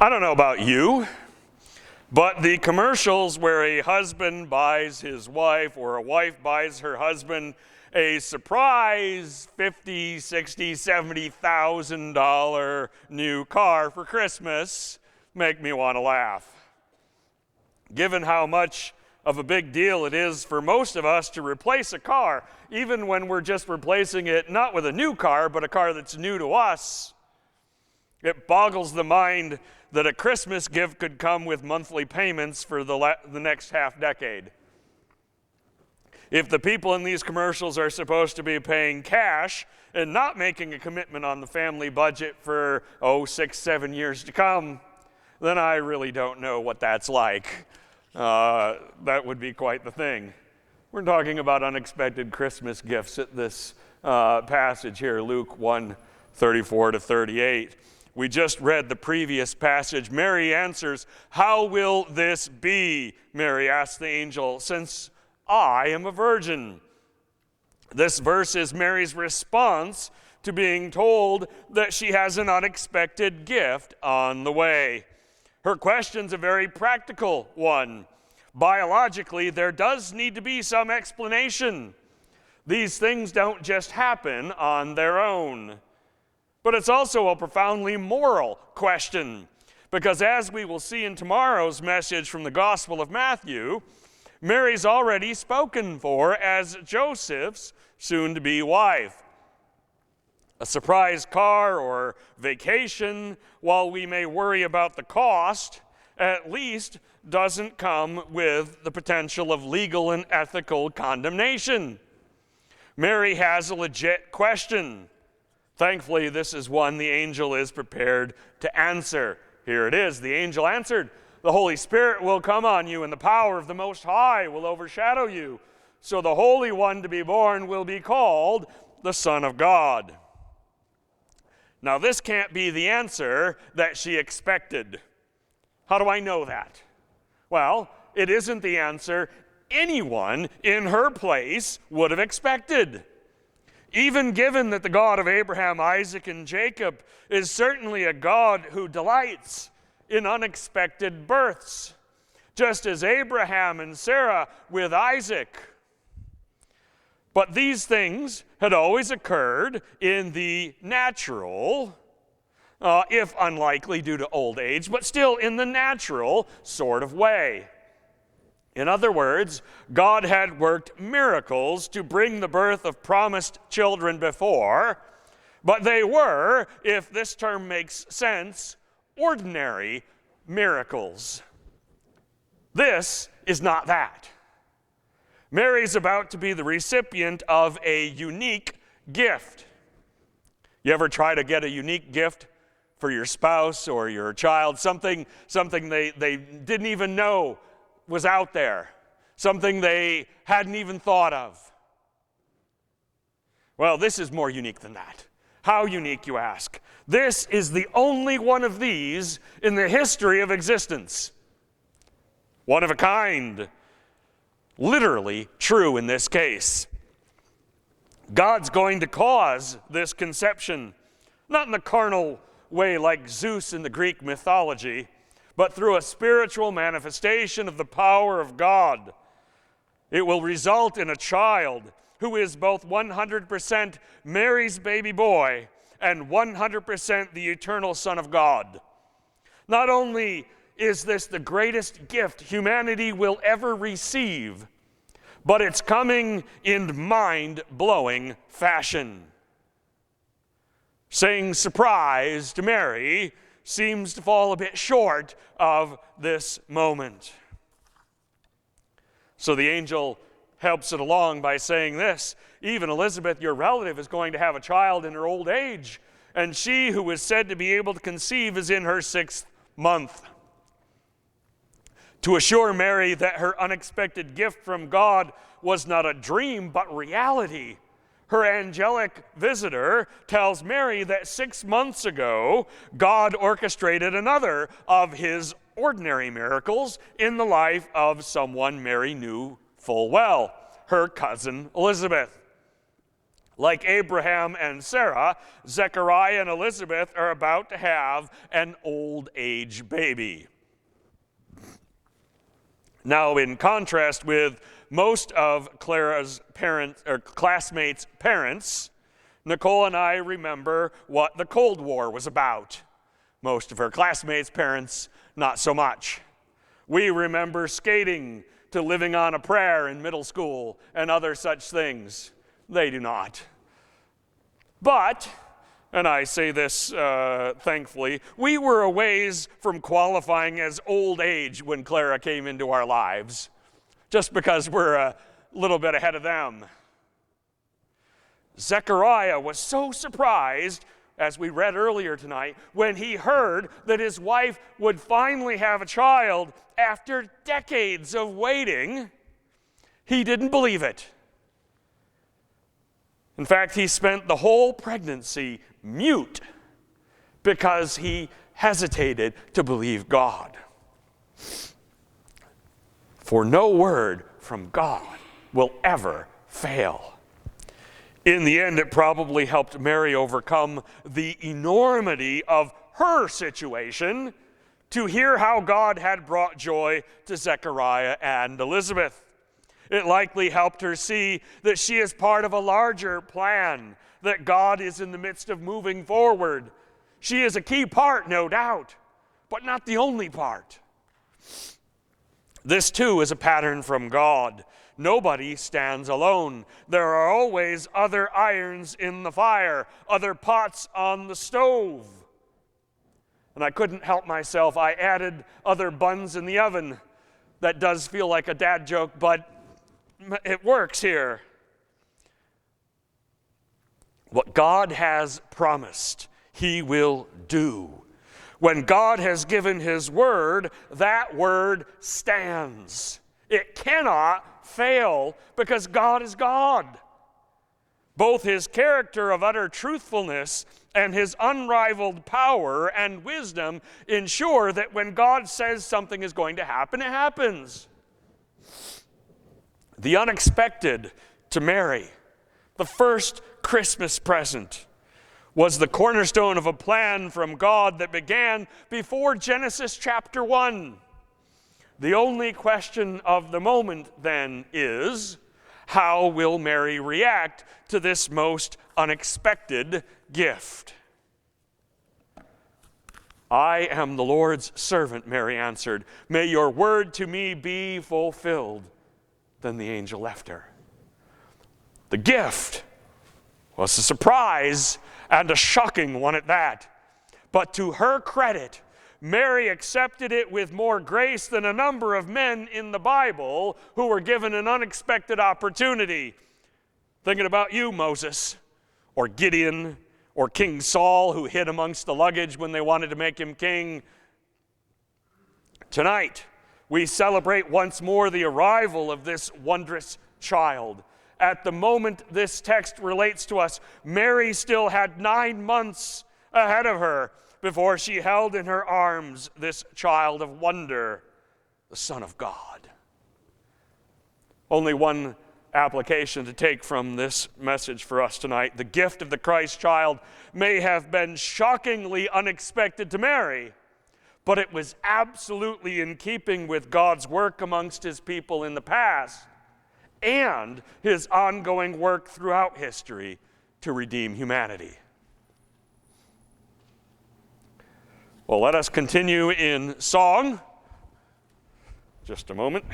I don't know about you, but the commercials where a husband buys his wife or a wife buys her husband a surprise $50,000, $60,000, $70,000 new car for Christmas make me want to laugh. Given how much of a big deal it is for most of us to replace a car, even when we're just replacing it not with a new car, but a car that's new to us, it boggles the mind that a Christmas gift could come with monthly payments for the next half decade. If the people in these commercials are supposed to be paying cash and not making a commitment on the family budget for, 6, 7 years to come, then I really don't know what that's like. That would be quite the thing. We're talking about unexpected Christmas gifts at this passage here, Luke 1:34-38. We just read the previous passage. Mary answers, "How will this be?" Mary asked the angel, "since I am a virgin." This verse is Mary's response to being told that she has an unexpected gift on the way. Her question's a very practical one. Biologically, there does need to be some explanation. These things don't just happen on their own. But it's also a profoundly moral question, because as we will see in tomorrow's message from the Gospel of Matthew, Mary's already spoken for as Joseph's soon-to-be wife. A surprise car or vacation, while we may worry about the cost, at least doesn't come with the potential of legal and ethical condemnation. Mary has a legit question. Thankfully, this is one the angel is prepared to answer. Here it is. The angel answered, "The Holy Spirit will come on you, and the power of the Most High will overshadow you. So the Holy One to be born will be called the Son of God." Now, this can't be the answer that she expected. How do I know that? Well, it isn't the answer anyone in her place would have expected. Even given that the God of Abraham, Isaac, and Jacob is certainly a God who delights in unexpected births, just as Abraham and Sarah with Isaac. But these things had always occurred in the natural, if unlikely due to old age, but still in the natural sort of way. In other words, God had worked miracles to bring the birth of promised children before, but they were, if this term makes sense, ordinary miracles. This is not that. Mary's about to be the recipient of a unique gift. You ever try to get a unique gift for your spouse or your child, something they didn't even know was out there, something they hadn't even thought of? Well, this is more unique than that. How unique, you ask? This is the only one of these in the history of existence. One of a kind. Literally true in this case. God's going to cause this conception, not in the carnal way like Zeus in the Greek mythology, but through a spiritual manifestation of the power of God. It will result in a child who is both 100% Mary's baby boy and 100% the eternal Son of God. Not only is this the greatest gift humanity will ever receive, but it's coming in mind-blowing fashion. Saying surprise to Mary seems to fall a bit short of this moment. So the angel helps it along by saying this: "Even Elizabeth, your relative, is going to have a child in her old age, and she who is said to be able to conceive is in her 6th month." To assure Mary that her unexpected gift from God was not a dream but reality, her angelic visitor tells Mary that 6 months ago, God orchestrated another of his ordinary miracles in the life of someone Mary knew full well, her cousin Elizabeth. Like Abraham and Sarah, Zechariah and Elizabeth are about to have an old age baby. Now, in contrast with most of Clara's parents or classmates' parents, Nicole and I remember what the Cold War was about. Most of her classmates' parents, not so much. We remember skating to living on a prayer in middle school and other such things. They do not. But, and I say this thankfully, we were a ways from qualifying as old age when Clara came into our lives, just because we're a little bit ahead of them. Zechariah was so surprised, as we read earlier tonight, when he heard that his wife would finally have a child after decades of waiting, he didn't believe it. In fact, he spent the whole pregnancy mute because he hesitated to believe God. For no word from God will ever fail. In the end, it probably helped Mary overcome the enormity of her situation to hear how God had brought joy to Zechariah and Elizabeth. It likely helped her see that she is part of a larger plan, that God is in the midst of moving forward. She is a key part, no doubt, but not the only part. This, too, is a pattern from God. Nobody stands alone. There are always other irons in the fire, other pots on the stove. And I couldn't help myself. I added other buns in the oven. That does feel like a dad joke, but it works here. What God has promised, He will do. When God has given His word, that word stands. It cannot fail because God is God. Both His character of utter truthfulness and His unrivaled power and wisdom ensure that when God says something is going to happen, it happens. The unexpected to Mary, the first Christmas present, was the cornerstone of a plan from God that began before Genesis chapter 1. The only question of the moment then is, how will Mary react to this most unexpected gift? I am the Lord's servant, Mary answered. May your word to me be fulfilled. Then the angel left her. The gift was a surprise and a shocking one at that. But to her credit, Mary accepted it with more grace than a number of men in the Bible who were given an unexpected opportunity. Thinking about you, Moses, or Gideon, or King Saul, who hid amongst the luggage when they wanted to make him king. Tonight, we celebrate once more the arrival of this wondrous child. At the moment this text relates to us, Mary still had 9 months ahead of her before she held in her arms this child of wonder, the Son of God. Only one application to take from this message for us tonight. The gift of the Christ child may have been shockingly unexpected to Mary, but it was absolutely in keeping with God's work amongst His people in the past and His ongoing work throughout history to redeem humanity. Well, let us continue in song. Just a moment.